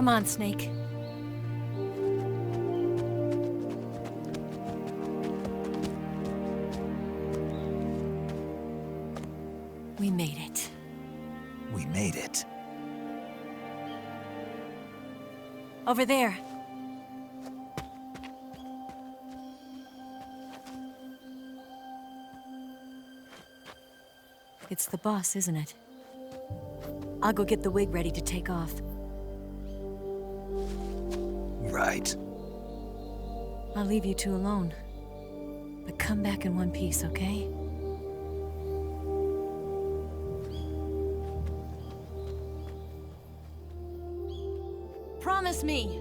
Come on, Snake. We made it. We made it. Over there. It's the boss, isn't it? I'll go get the wig ready to take off. Right. I'll leave you two alone. But come back in one piece, okay? Promise me!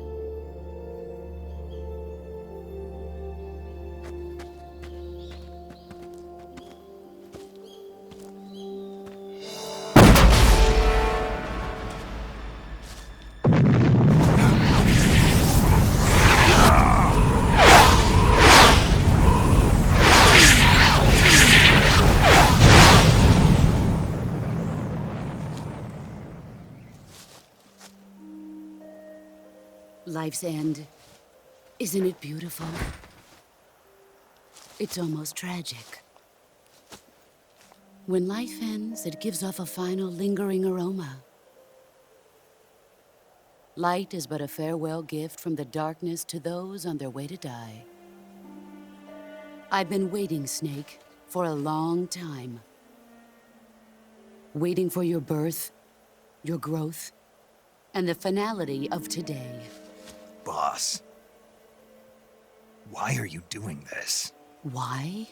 Life's end. Isn't it beautiful? It's almost tragic. When life ends, it gives off a final lingering aroma. Light is but a farewell gift from the darkness to those on their way to die. I've been waiting, Snake, for a long time. Waiting for your birth, your growth, and the finality of today. Boss. Why are you doing this? Why?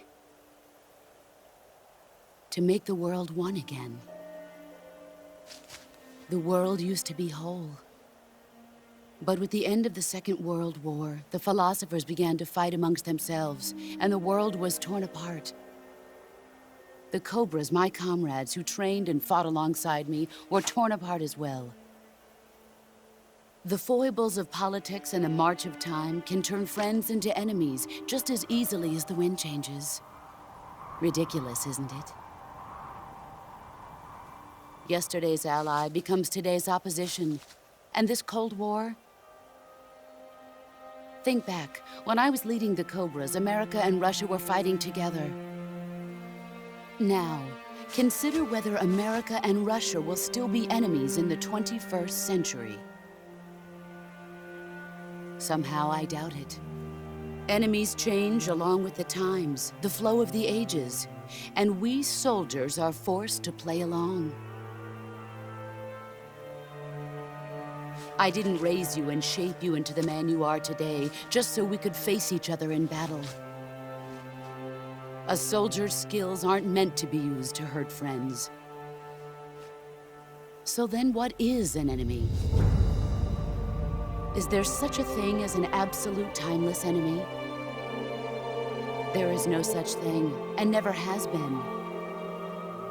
To make the world one again. The world used to be whole. But with the end of the Second World War, the philosophers began to fight amongst themselves, and the world was torn apart. The Cobras, my comrades who trained and fought alongside me, were torn apart as well. The foibles of politics and the march of time can turn friends into enemies just as easily as the wind changes. Ridiculous, isn't it? Yesterday's ally becomes today's opposition. And this Cold War? Think back. When I was leading the Cobras, America and Russia were fighting together. Now, consider whether America and Russia will still be enemies in the 21st century. Somehow I doubt it. Enemies change along with the times, the flow of the ages, and we soldiers are forced to play along. I didn't raise you and shape you into the man you are today just so we could face each other in battle. A soldier's skills aren't meant to be used to hurt friends. So then what is an enemy? Is there such a thing as an absolute timeless enemy? There is no such thing, and never has been.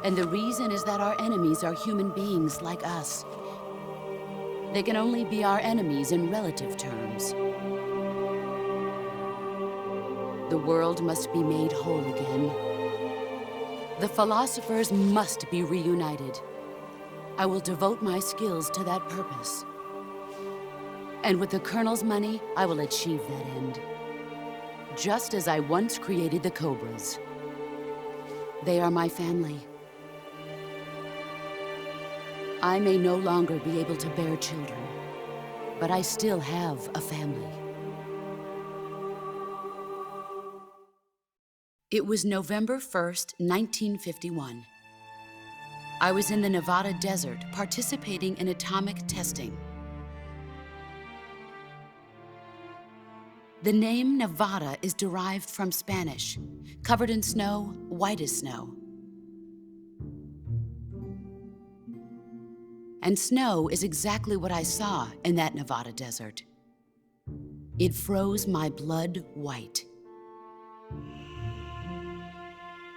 And the reason is that our enemies are human beings like us. They can only be our enemies in relative terms. The world must be made whole again. The philosophers must be reunited. I will devote my skills to that purpose. And with the Colonel's money, I will achieve that end. Just as I once created the Cobras. They are my family. I may no longer be able to bear children, but I still have a family. It was November 1st, 1951. I was in the Nevada desert participating in atomic testing. The name Nevada is derived from Spanish, covered in snow, white as snow. And snow is exactly what I saw in that Nevada desert. It froze my blood white.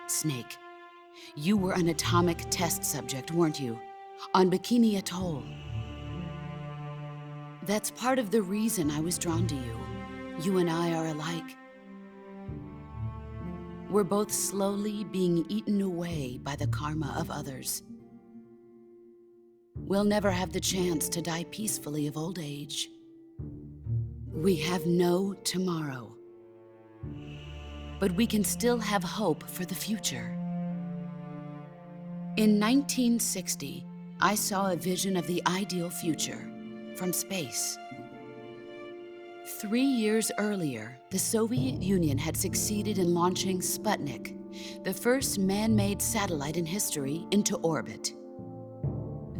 Snake, you were an atomic test subject, weren't you? On Bikini Atoll. That's part of the reason I was drawn to you. You and I are alike. We're both slowly being eaten away by the karma of others. we'll never have the chance to die peacefully of old age. We have no tomorrow. But we can still have hope for the future. In 1960, I saw a vision of the ideal future from space. 3 years earlier, the Soviet Union had succeeded in launching Sputnik, the first man-made satellite in history, into orbit.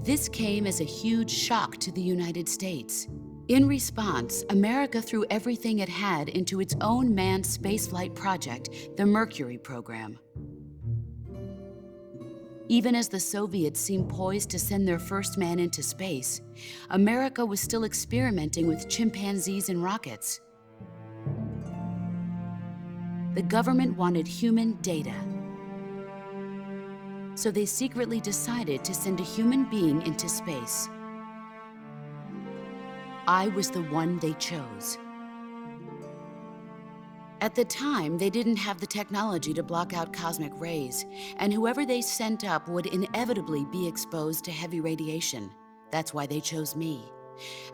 This came as a huge shock to the United States. In response, America threw everything it had into its own manned spaceflight project, the Mercury program. Even as the Soviets seemed poised to send their first man into space, America was still experimenting with chimpanzees and rockets. The government wanted human data, so they secretly decided to send a human being into space. I was the one they chose. At the time, they didn't have the technology to block out cosmic rays, and whoever they sent up would inevitably be exposed to heavy radiation. That's why they chose me.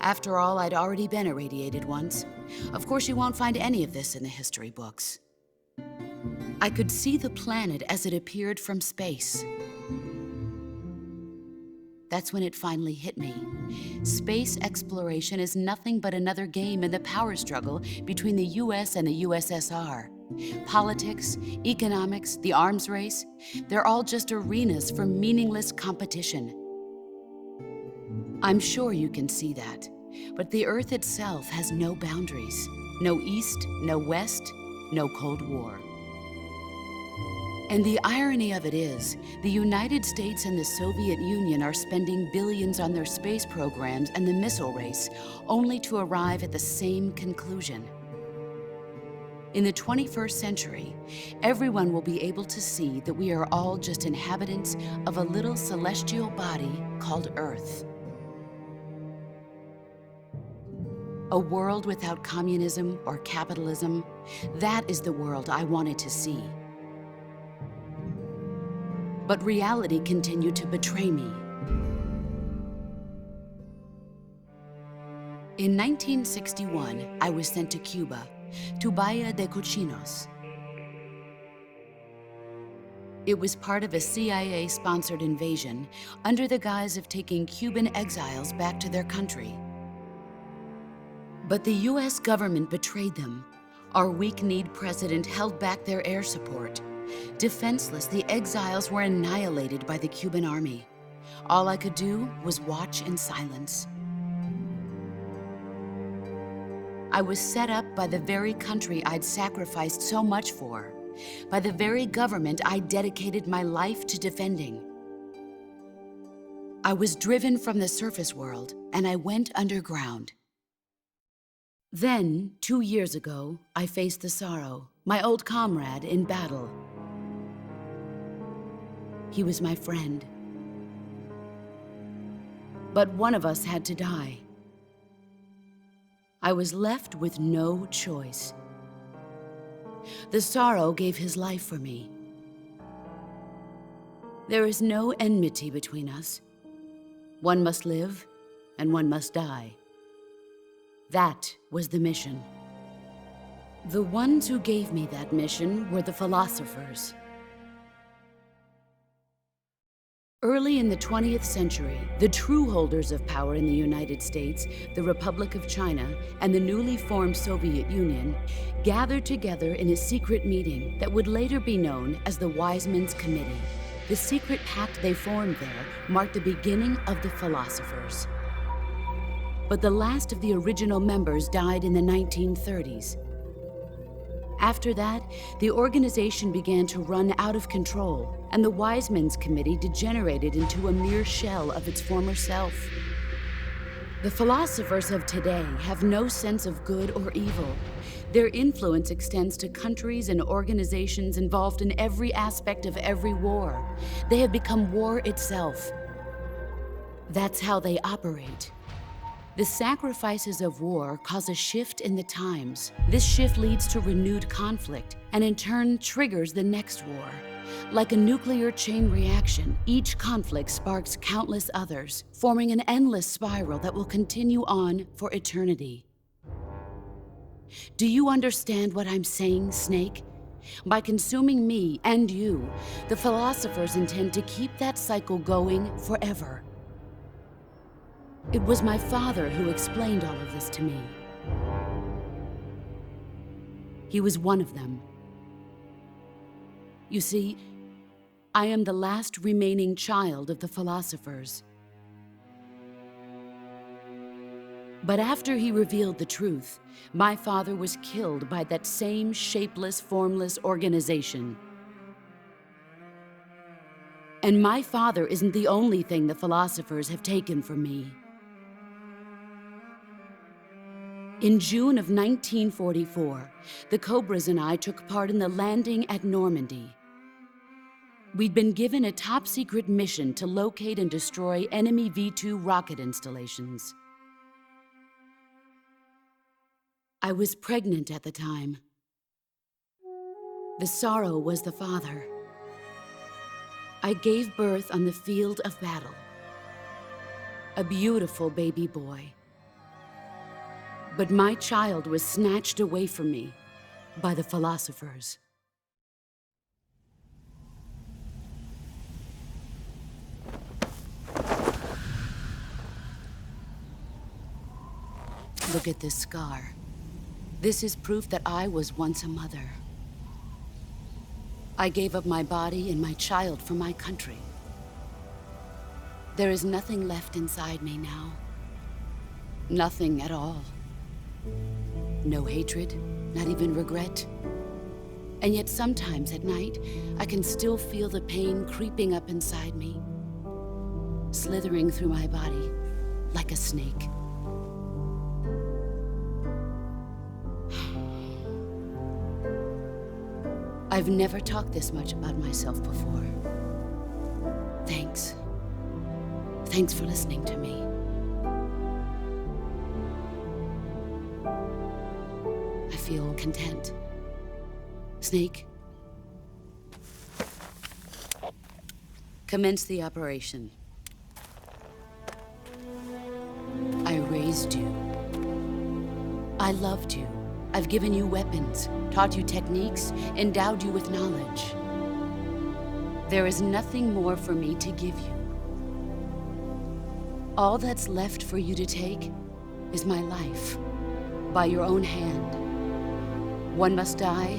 After all, I'd already been irradiated once. Of course, you won't find any of this in the history books. I could see the planet as it appeared from space. That's when it finally hit me. Space exploration is nothing but another game in the power struggle between the US and the USSR. Politics, economics, the arms race, they're all just arenas for meaningless competition. I'm sure you can see that, but the Earth itself has no boundaries. No East, no West, no Cold War. And the irony of it is, the United States and the Soviet Union are spending billions on their space programs and the missile race, only to arrive at the same conclusion. In the 21st century, everyone will be able to see that we are all just inhabitants of a little celestial body called Earth. A world without communism or capitalism, that is the world I wanted to see. But reality continued to betray me. In 1961, I was sent to Cuba, to Bahia de Cochinos. It was part of a CIA-sponsored invasion under the guise of taking Cuban exiles back to their country. But the US government betrayed them. Our weak-kneed president held back their air support. Defenseless, the exiles were annihilated by the Cuban army. All I could do was watch in silence. I was set up by the very country I'd sacrificed so much for, by the very government I dedicated my life to defending. I was driven from the surface world, and I went underground. Then, 2 years ago, I faced the Sorrow, my old comrade in battle. He was my friend. But one of us had to die. I was left with no choice. The Sorrow gave his life for me. There is no enmity between us. One must live, and one must die. That was the mission. The ones who gave me that mission were the philosophers. Early in the 20th century, the true holders of power in the United States, the Republic of China, and the newly formed Soviet Union gathered together in a secret meeting that would later be known as the Wise Men's Committee. The secret pact they formed there marked the beginning of the philosophers. But the last of the original members died in the 1930s. After that, the organization began to run out of control, and the Wise Men's Committee degenerated into a mere shell of its former self. The philosophers of today have no sense of good or evil. Their influence extends to countries and organizations involved in every aspect of every war. They have become war itself. That's how they operate. The sacrifices of war cause a shift in the times. This shift leads to renewed conflict, and in turn triggers the next war. Like a nuclear chain reaction, each conflict sparks countless others, forming an endless spiral that will continue on for eternity. Do you understand what I'm saying, Snake? By consuming me and you, the philosophers intend to keep that cycle going forever. It was my father who explained all of this to me. He was one of them. You see, I am the last remaining child of the philosophers. But after he revealed the truth, my father was killed by that same shapeless, formless organization. And my father isn't the only thing the philosophers have taken from me. In June of 1944, the Cobras and I took part in the landing at Normandy. We'd been given a top-secret mission to locate and destroy enemy V-2 rocket installations. I was pregnant at the time. The sorrow was the father. I gave birth on the field of battle. A beautiful baby boy. But my child was snatched away from me by the philosophers. Look at this scar. This is proof that I was once a mother. I gave up my body and my child for my country. There is nothing left inside me now. Nothing at all. No hatred, not even regret. And yet sometimes at night, I can still feel the pain creeping up inside me, slithering through my body like a snake. I've never talked this much about myself before. Thanks. Thanks for listening to me. I feel content. Snake, commence the operation. I raised you. I loved you. I've given you weapons, taught you techniques, endowed you with knowledge. There is nothing more for me to give you. All that's left for you to take is my life, by your own hand. One must die,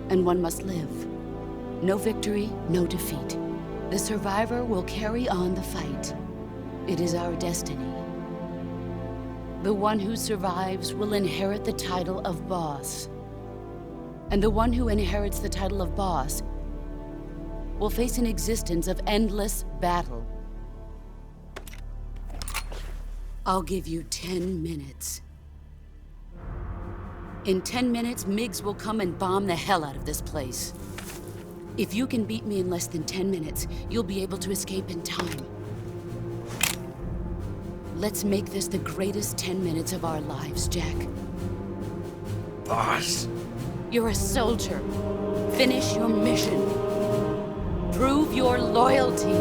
and one must live. No victory, no defeat. The survivor will carry on the fight. It is our destiny. The one who survives will inherit the title of boss. And the one who inherits the title of boss will face an existence of endless battle. I'll give you 10 minutes. In 10 minutes, MiGs will come and bomb the hell out of this place. If you can beat me in less than 10 minutes, you'll be able to escape in time. Let's make this the greatest 10 minutes of our lives, Jack. Boss. You're a soldier. Finish your mission. Prove your loyalty.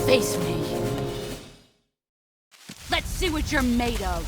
Face me. Let's see what you're made of.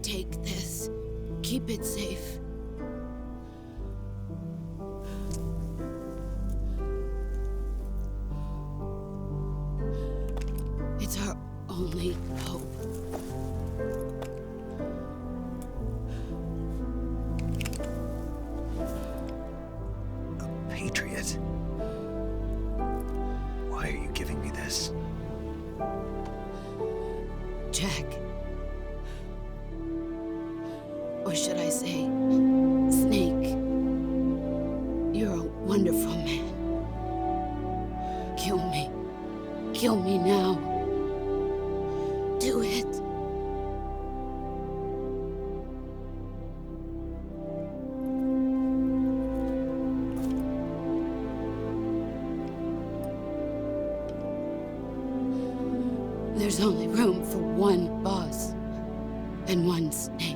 Take this. Keep it safe. It's our only hope. A patriot? Why are you giving me this? Jack. Or should I say, Snake? You're a wonderful man. Kill me. Kill me now. Do it. There's only room for one boss and one snake.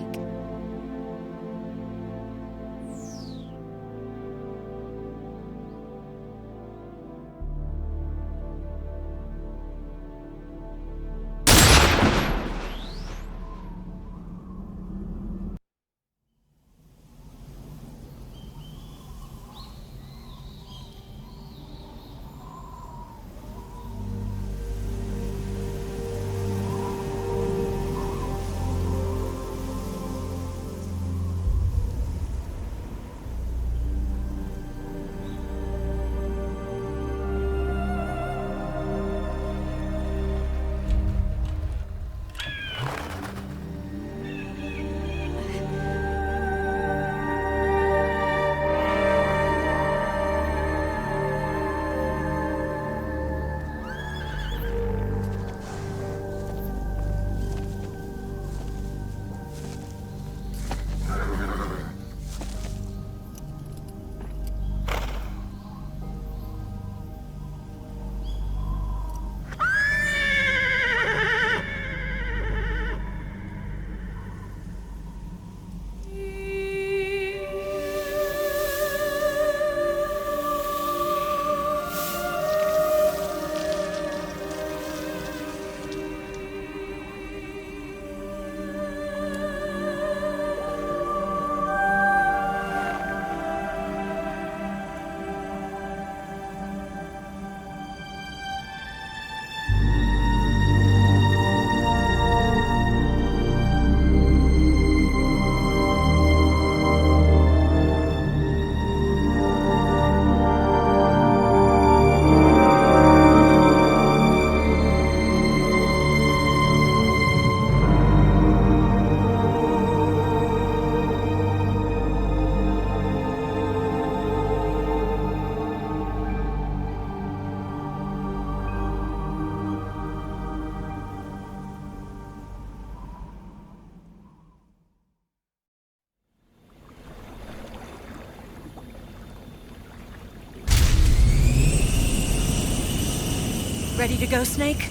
Ready to go, Snake?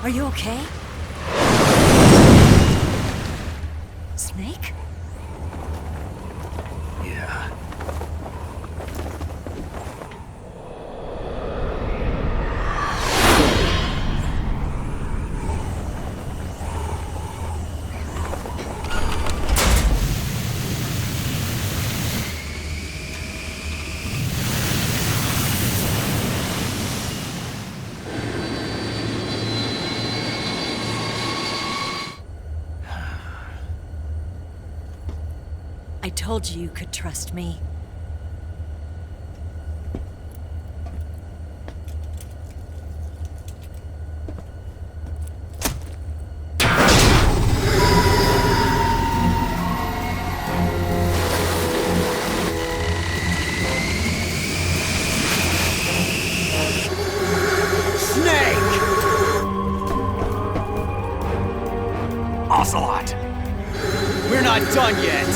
Are you okay? Snake? Yeah. told you you could trust me. Ocelot! We're not done yet!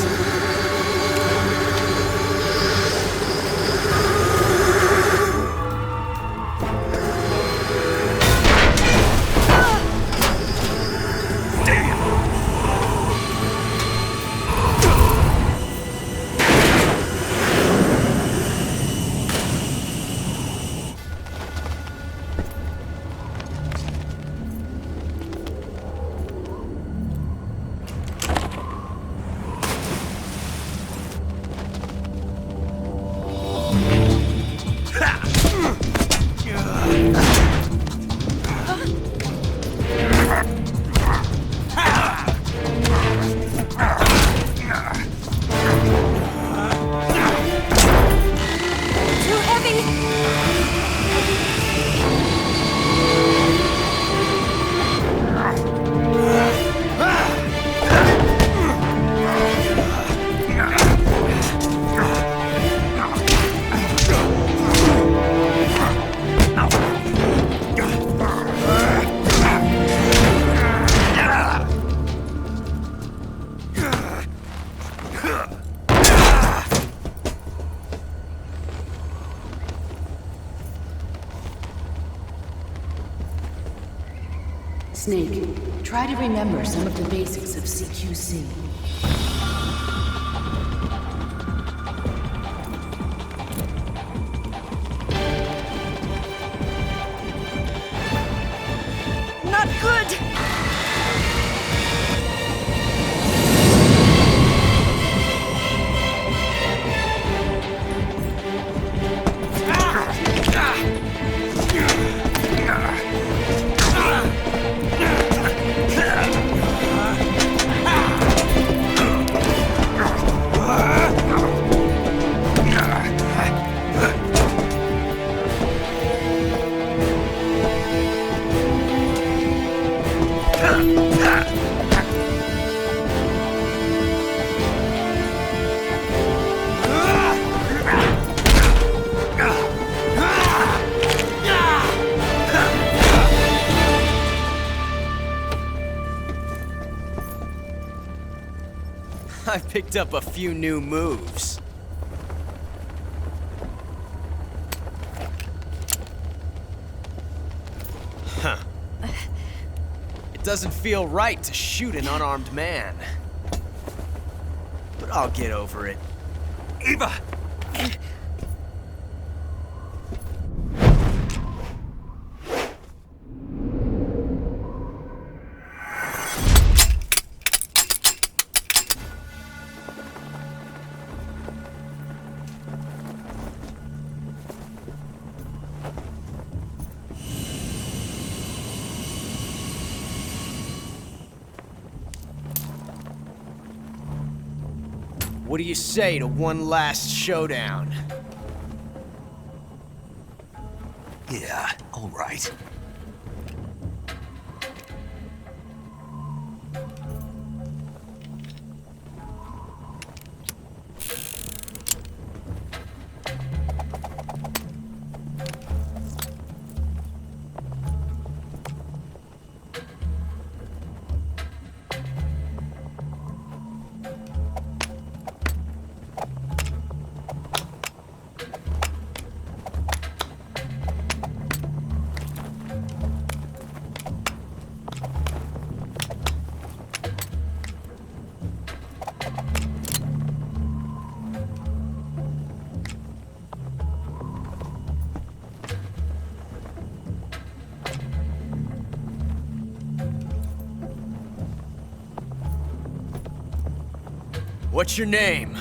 Snake, try to remember some of the basics of CQC. Not good! I picked up a few new moves. Huh. It doesn't feel right to shoot an unarmed man. But I'll get over it. Eva! What do you say to one last showdown? Yeah, all right. What's your name?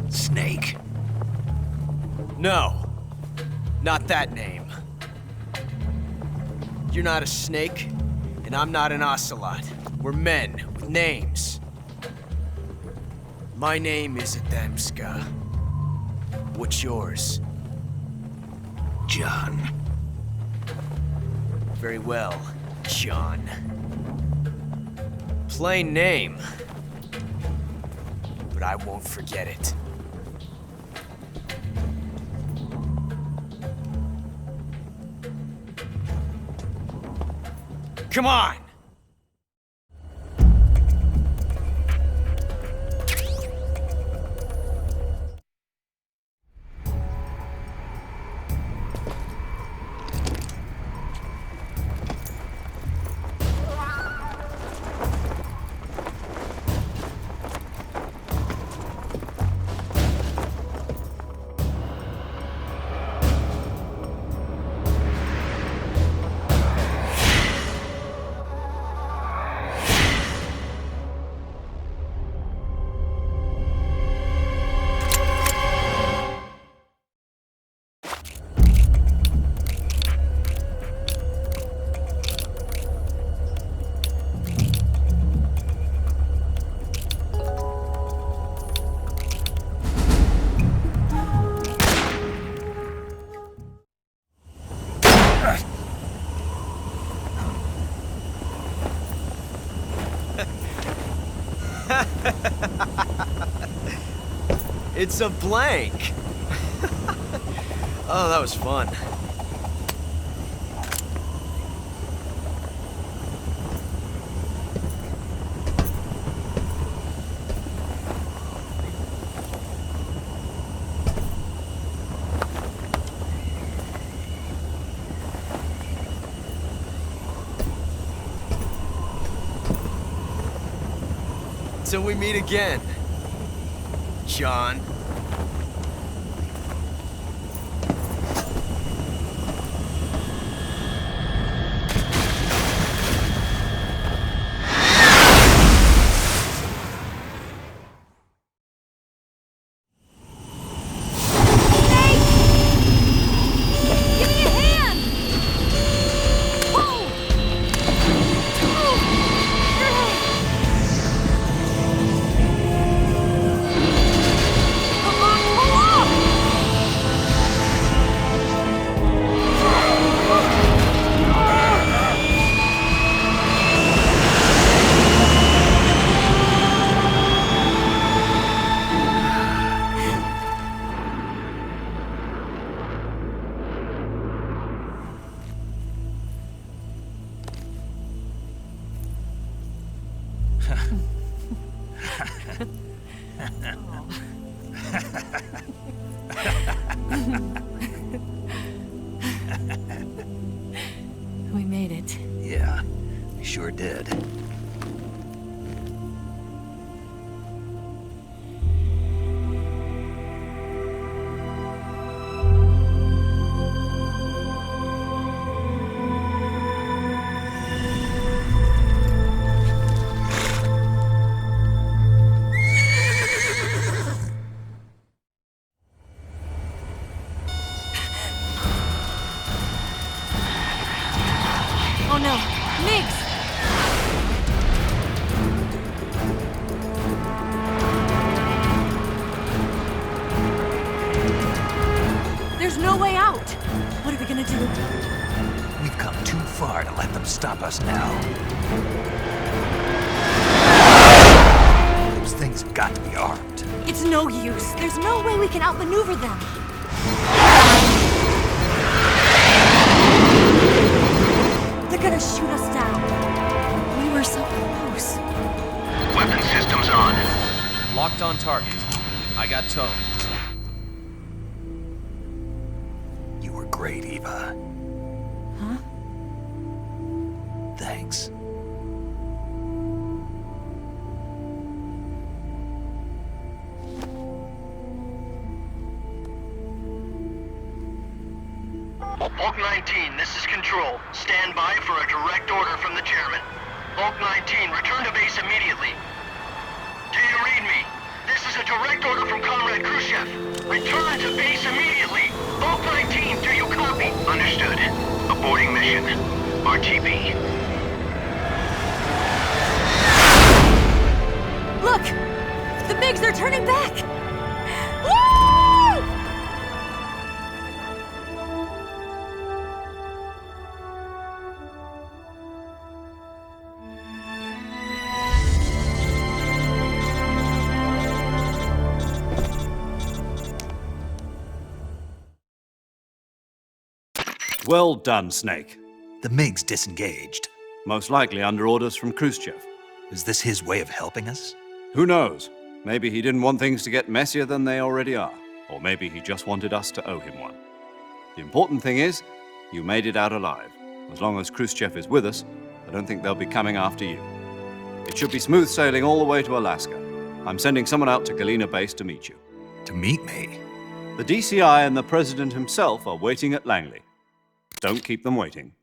Snake. No, not that name. You're not a snake, and I'm not an ocelot. We're men with Names. My name is Adamska. What's yours? John. Very well, John. Plain name. But I won't forget it. Come on! It's a blank. Oh, that was fun. Till we meet again, John. We made it. Yeah, we sure did. Oh no, Migs! There's no way out! What are we gonna do? We've come too far to let them stop us now. Those things have got to be armed. It's no use. There's no way we can outmaneuver them. They're gonna shoot us down. We were so close. Weapon systems on. Locked on target. I got towed. You were great, Eva. Huh? Thanks. Bulk 19, this is Control. Stand by for a direct order from the chairman. Bulk 19, return to base immediately. Do you read me? This is a direct order from Comrade Khrushchev. Return to base immediately. Bulk 19, do you copy? Understood. Aborting mission. RTB. Look! The MiGs, they're turning back! Woo! Well done, Snake. The MiGs disengaged. Most likely under orders from Khrushchev. Is this his way of helping us? Who knows? Maybe he didn't want things to get messier than they already are. Or maybe he just wanted us to owe him one. The important thing is, you made it out alive. As long as Khrushchev is with us, I don't think they'll be coming after you. It should be smooth sailing all the way to Alaska. I'm sending someone out to Galena Base to meet you. To meet me? The DCI and the President himself are waiting at Langley. Don't keep them waiting.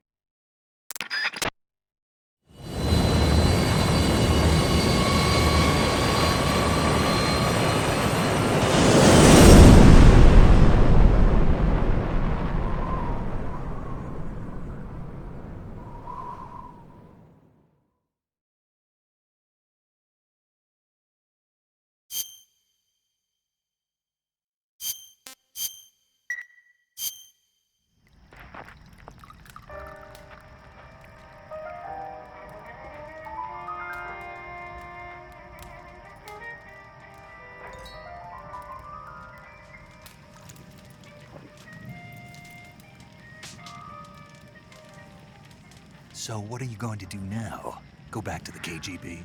So what are you going to do now? Go back to the KGB?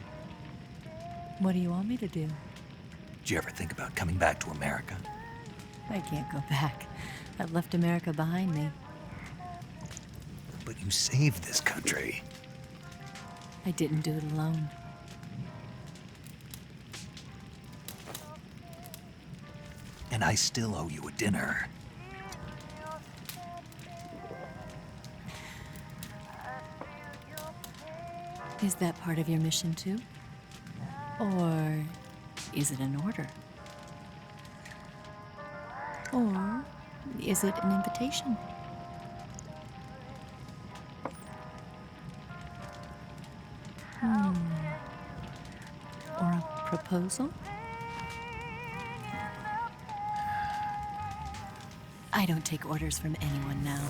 What do you want me to do? Did you ever think about coming back to America? I can't go back. I've left America behind me. But you saved this country. I didn't do it alone. And I still owe you a dinner. Is that part of your mission too? Or is it an order? Or is it an invitation? Or a proposal? I don't take orders from anyone now.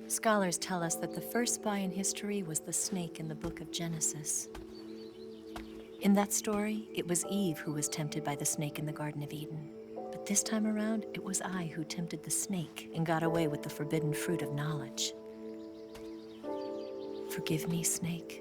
Scholars tell us that the first spy in history was the snake in the book of Genesis. In that story, it was Eve who was tempted by the snake in the Garden of Eden. But this time around, it was I who tempted the snake and got away with the forbidden fruit of knowledge. Forgive me, snake.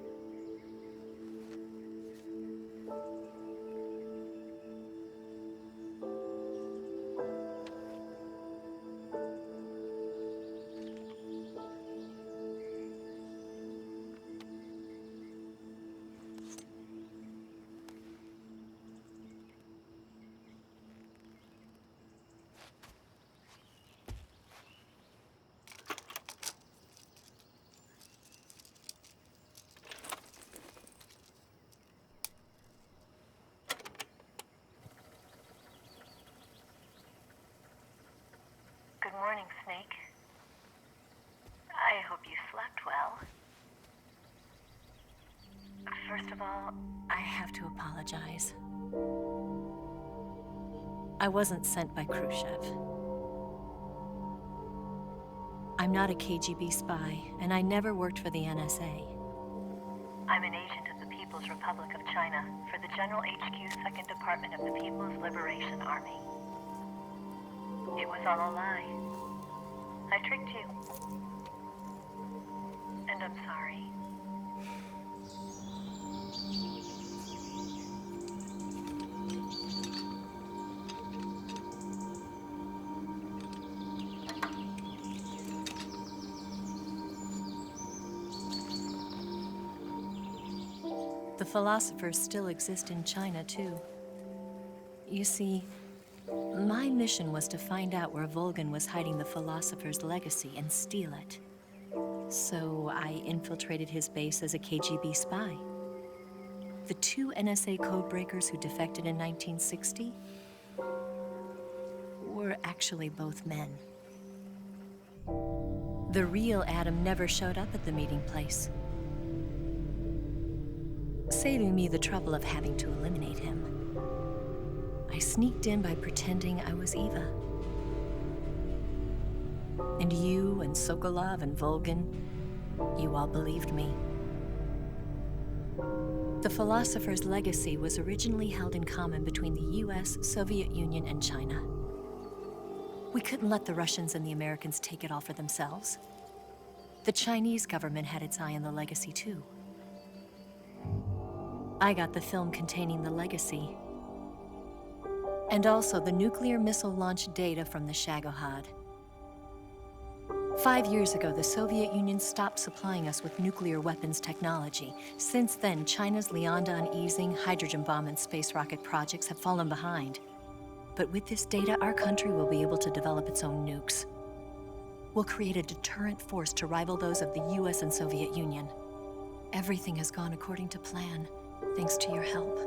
of all, I have to apologize. I wasn't sent by Khrushchev. I'm not a KGB spy, and I never worked for the NSA. I'm an agent of the People's Republic of China for the General HQ 2nd Department of the People's Liberation Army. It was all a lie. I tricked you. And I'm sorry. The philosophers still exist in China, too. You see, my mission was to find out where Volgin was hiding the philosopher's legacy and steal it. So I infiltrated his base as a KGB spy. The 2 NSA codebreakers who defected in 1960 were actually both men. The real Adam never showed up at the meeting place, saving me the trouble of having to eliminate him. I sneaked in by pretending I was Eva. And you and Sokolov and Volgin, you all believed me. The philosopher's legacy was originally held in common between the US, Soviet Union, and China. We couldn't let the Russians and the Americans take it all for themselves. The Chinese government had its eye on the legacy, too. I got the film containing the legacy, and also the nuclear missile launch data from the Shagohod. 5 years ago, the Soviet Union stopped supplying us with nuclear weapons technology. Since then, China's Liaodong easing, hydrogen bomb, and space rocket projects have fallen behind. But with this data, our country will be able to develop its own nukes. We'll create a deterrent force to rival those of the US and Soviet Union. Everything has gone according to plan, thanks to your help.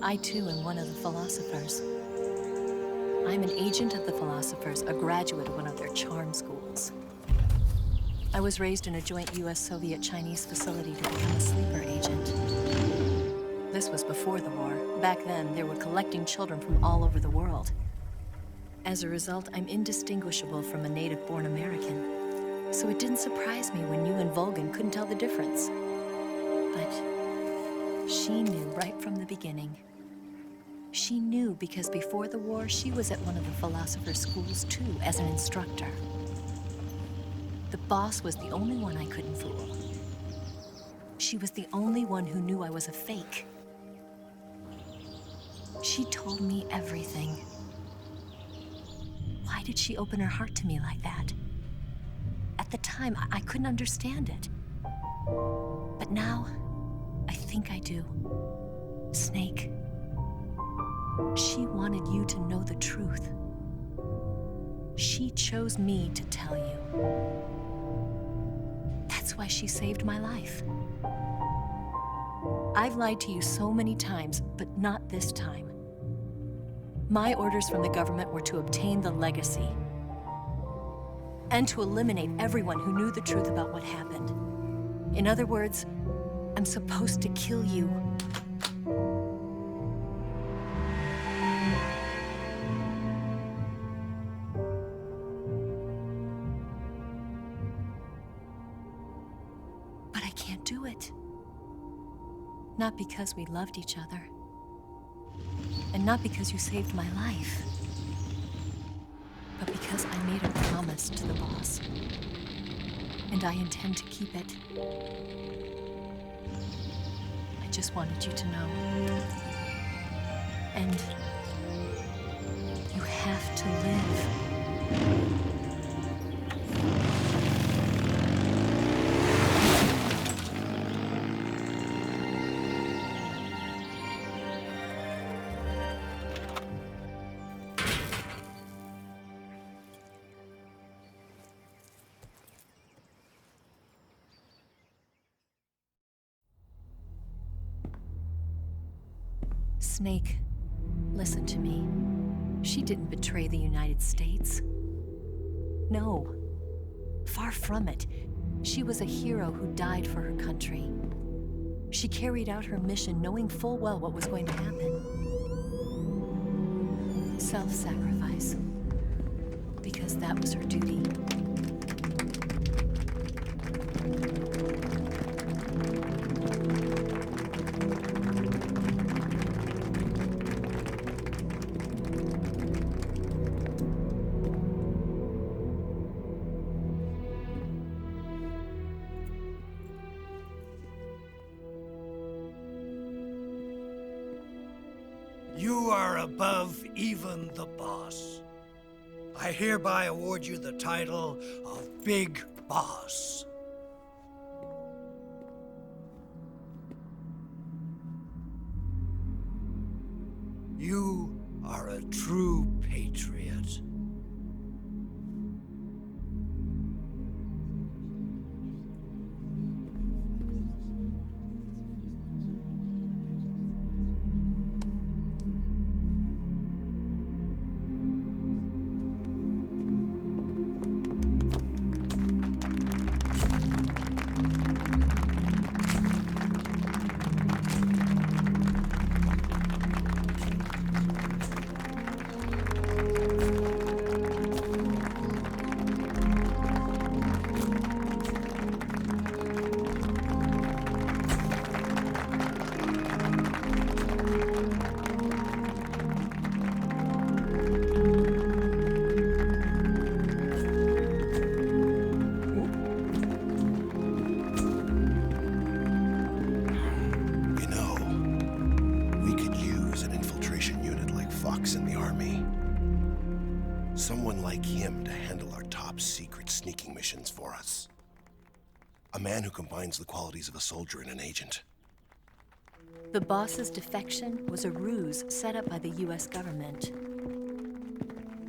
I, too, am one of the philosophers. I'm an agent of the philosophers, a graduate of one of their charm schools. I was raised in a joint US-Soviet-Chinese facility to become a sleeper agent. This was before the war. Back then, they were collecting children from all over the world. As a result, I'm indistinguishable from a native-born American. So it didn't surprise me when you and Volgin couldn't tell the difference. But she knew right from the beginning. She knew because before the war, she was at one of the philosopher's schools too, as an instructor. The boss was the only one I couldn't fool. She was the only one who knew I was a fake. She told me everything. Why did she open her heart to me like that? At the time, I couldn't understand it. But now, I think I do. Snake. She wanted you to know the truth. She chose me to tell you. That's why she saved my life. I've lied to you so many times, but not this time. My orders from the government were to obtain the legacy and to eliminate everyone who knew the truth about what happened. In other words, I'm supposed to kill you. But I can't do it. Not because we loved each other. And not because you saved my life. But because I made a promise to the boss. And I intend to keep it. I just wanted you to know. And you have to live. Snake, listen to me. She didn't betray the United States. No, far from it. She was a hero who died for her country. She carried out her mission knowing full well what was going to happen. Self-sacrifice. Because that was her duty. You are above even the boss. I hereby award you the title of Big Boss. You are a true patriot. Someone like him to handle our top secret sneaking missions for us. A man who combines the qualities of a soldier and an agent. The boss's defection was a ruse set up by the US government.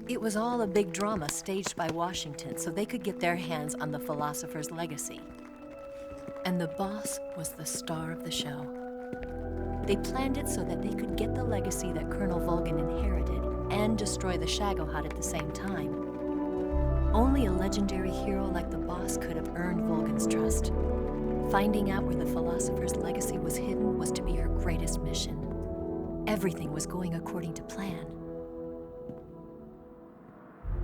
It was all a big drama staged by Washington so they could get their hands on the philosopher's legacy. And the boss was the star of the show. They planned it so that they could get the legacy that Colonel Volgin inherited and destroy the Shagohod at the same time. Only a legendary hero like the boss could have earned Volgin's trust. Finding out where the philosopher's legacy was hidden was to be her greatest mission. Everything was going according to plan.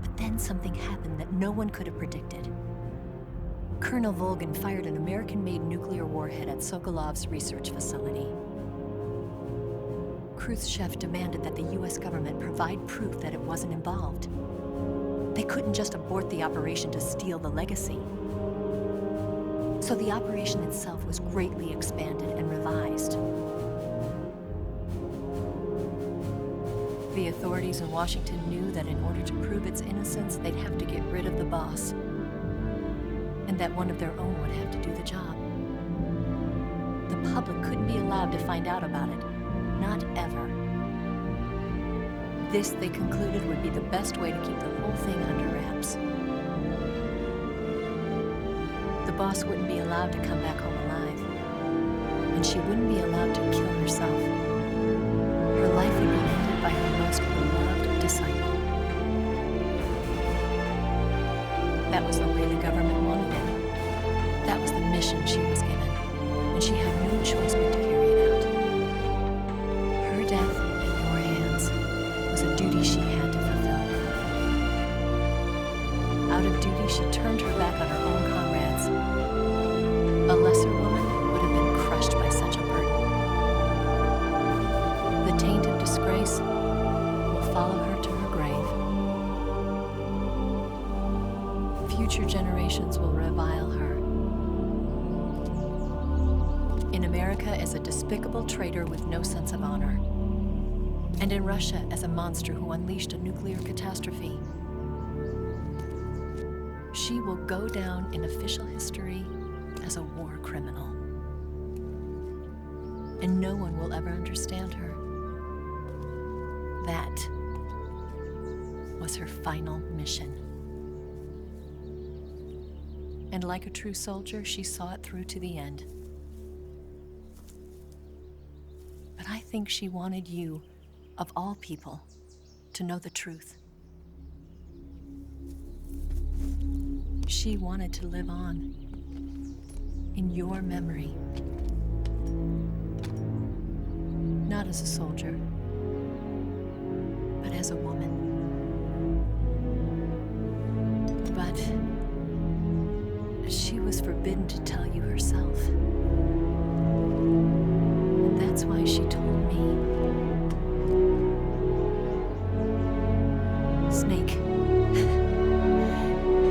But then something happened that no one could have predicted. Colonel Volgin fired an American-made nuclear warhead at Sokolov's research facility. Khrushchev demanded that the US government provide proof that it wasn't involved. They couldn't just abort the operation to steal the legacy. So the operation itself was greatly expanded and revised. The authorities in Washington knew that in order to prove its innocence, they'd have to get rid of the boss, and that one of their own would have to do the job. The public couldn't be allowed to find out about it. Not ever. This, they concluded, would be the best way to keep the whole thing under wraps. The boss wouldn't be allowed to come back home alive, and she wouldn't be allowed to kill herself. Her life would be ended by her most beloved disciple. That was the way the government wanted it. That was the mission she was given, and she had no choice but to carry it out. Her death in your hands was a duty she had to fulfill. Out of duty, she turned her back on her own comrades. A lesser woman would have been crushed by such a burden. The taint of disgrace will follow her to her grave. Future generations will revile her. In America as a despicable traitor with no sense of honor. And in Russia as a monster who unleashed a nuclear catastrophe. She will go down in official history as a war criminal. And no one will ever understand her. That was her final mission. And like a true soldier, she saw it through to the end. But I think she wanted you, of all people, to know the truth. She wanted to live on. in your memory. Not as a soldier, but as a woman. But she was forbidden to tell you herself. And that's why she told me. Snake,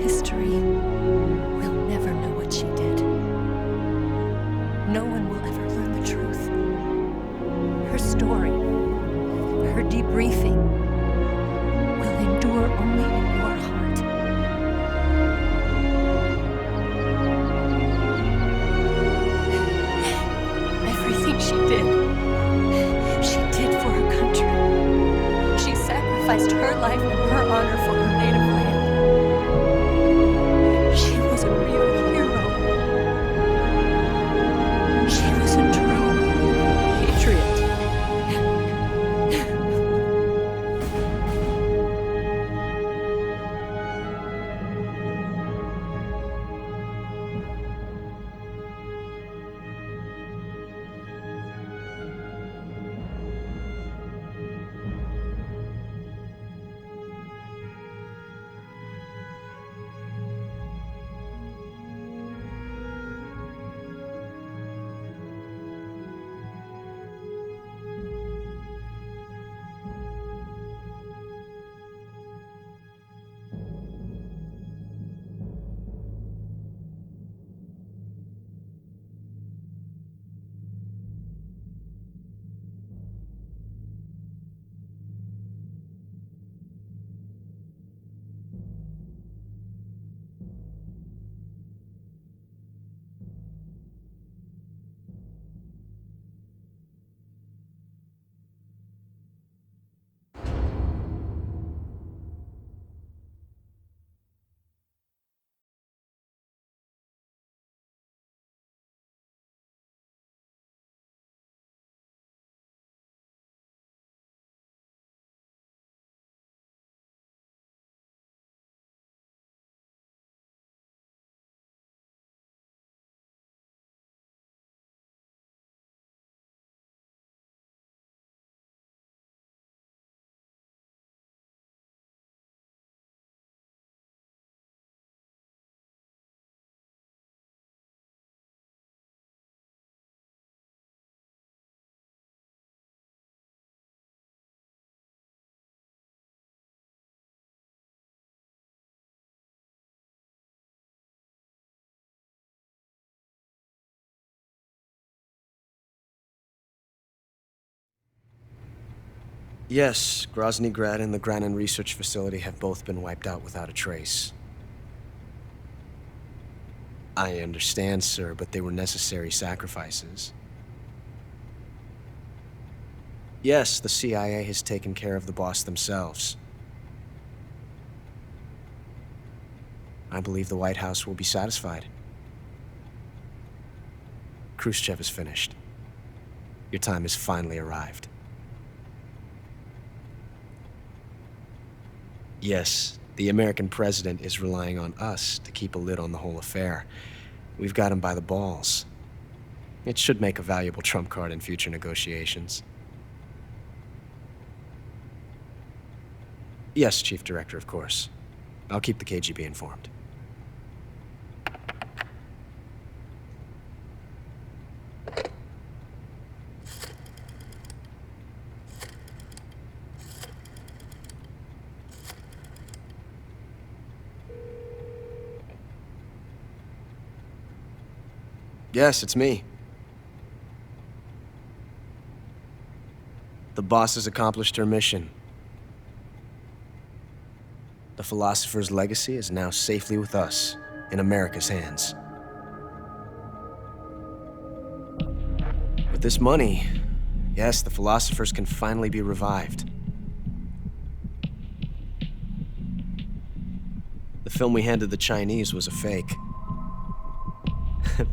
history will never know what she did. No one will ever learn the truth. Her story, her debriefing, will endure only in your heart. Everything she did for her country. She sacrificed her life and her honor for her native land. She was a real hero. She was a true patriot. Yes, Grozny Grad and the Granin Research Facility have both been wiped out without a trace. I understand, sir, but they were necessary sacrifices. Yes, the CIA has taken care of the boss themselves. I believe the White House will be satisfied. Khrushchev is finished. Your time has finally arrived. Yes, the American president is relying on us to keep a lid on the whole affair. We've got him by the balls. It should make a valuable trump card in future negotiations. Yes, Chief Director, of course. I'll keep the KGB informed. Yes, it's me. The boss has accomplished her mission. The philosopher's legacy is now safely with us, in America's hands. With this money, yes, the philosophers can finally be revived. The film we handed the Chinese was a fake.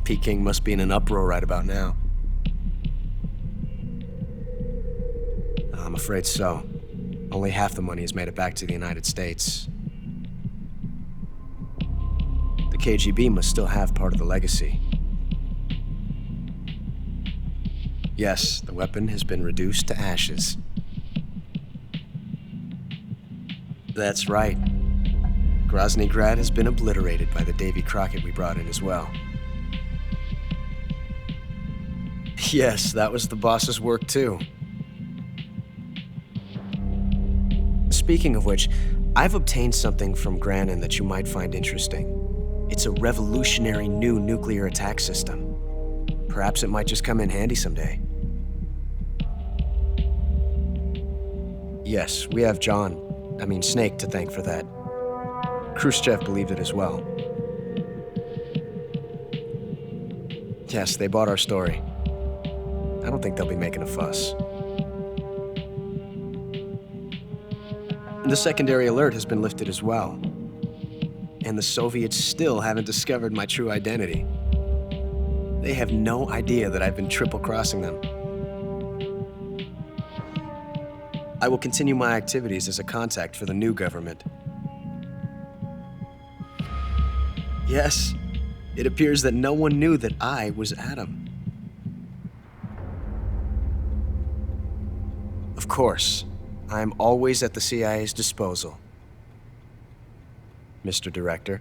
Peking must be in an uproar right about now. I'm afraid so. Only half the money has made it back to the United States. The KGB must still have part of the legacy. Yes, the weapon has been reduced to ashes. That's right. Grozny Grad has been obliterated by the Davy Crockett we brought in as well. Yes, that was the boss's work too. Speaking of which, I've obtained something from Granin that you might find interesting. It's a revolutionary new nuclear attack system. Perhaps it might just come in handy someday. Yes, we have Snake to thank for that. Khrushchev believed it as well. Yes, they bought our story. I don't think they'll be making a fuss. The secondary alert has been lifted as well. And the Soviets still haven't discovered my true identity. They have no idea that I've been triple-crossing them. I will continue my activities as a contact for the new government. Yes, it appears that no one knew that I was Adam. Of course, I'm always at the CIA's disposal, Mr. Director.